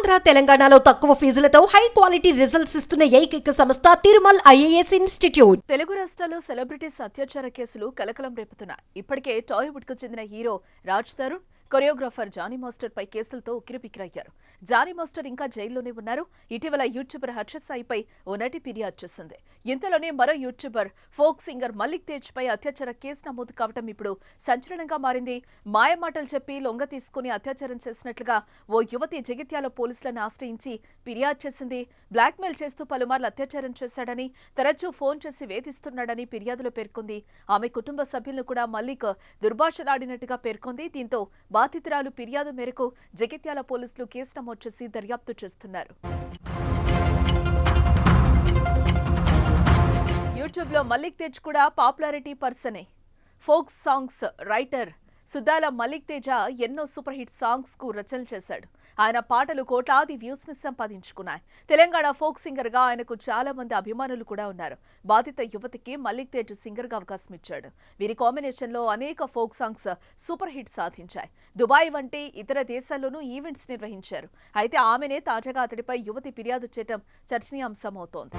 ఆంధ్ర తెలంగాణలో తక్కువ ఫీజులతో high quality results ఇస్తున్న ఏకైక సంస్థ తిరుమల్ ఐఏఎస్ ఇన్స్టిట్యూట్. తెలుగు రాష్ట్రాల్లో సెలబ్రిటీస్ అత్యాచార కేసులు కలకలం రేపుతున్నాయి. ఇప్పటికే టాలీవుడ్ కు చెందిన hero Raj Tarun, choreographer Jani master పై కేసులతో ఉక్కిరిబిక్కిరయ్యారు. జానీ మాస్టర్ ఇంకా జైల్లోనే ఉన్నారు. ఇటీవల యూట్యూబర్ హర్ష సాయిపై ఓ నటి ఫిర్యాదు చేసింది. ఇంతలోనే మరో YouTuber folk singer Mallik Tej పై అత్యాచార కేసు నమోదు కావడం ఇప్పుడు సంచలనంగా మారింది. మాయమాటలు చెప్పి లొంగ తీసుకుని అత్యాచారం చేసినట్లుగా ఓ యువతి జగిత్యాల పోలీసులను ఆశ్రయించి ఫిర్యాదు చేసింది. బ్లాక్మెయిల్ చేస్తూ పలుమార్లు అత్యాచారం చేశాడని, తరచూ ఫోన్ చేసి వేధిస్తున్నాడని ఫిర్యాదులో పేర్కొంది. ఆమె కుటుంబ సభ్యులను కూడా మల్లిక్ దుర్భాషలాడినట్టుగా పేర్కొంది. దీంతో బాధితురాలు ఫిర్యాదు మేరకు జగిత్యాల పోలీసులు కేసు నమోదు చేసి దర్యాప్తు చేస్తున్నారు. యూట్యూబ్ లో మల్లిక్ తేజ్ కూడా పాపులారిటీ పర్సనే. Folk songs writer Suddala Mallik Teja ఎన్నో సూపర్ హిట్ సాంగ్స్ కు రచనలు చేశాడు. ఆయన పాటలు కోట్లాది వ్యూస్ ని సంపాదించుకున్నాయి. తెలంగాణ ఫోక్ సింగర్ గా ఆయనకు చాలా మంది అభిమానులు కూడా ఉన్నారు. బాధిత యువతికి మల్లిక్ తేజ్ సింగర్ గా అవకాశం ఇచ్చాడు. వీరి కాంబినేషన్ లో అనేక ఫోక్ సాంగ్స్ సూపర్ హిట్ సాధించాయి. దుబాయ్ వంటి ఇతర దేశాల్లోనూ ఈవెంట్స్ నిర్వహించారు. అయితే ఆమెనే తాజాగా అతడిపై యువతి ఫిర్యాదు చేయడం చర్చనీయాంశమవుతోంది.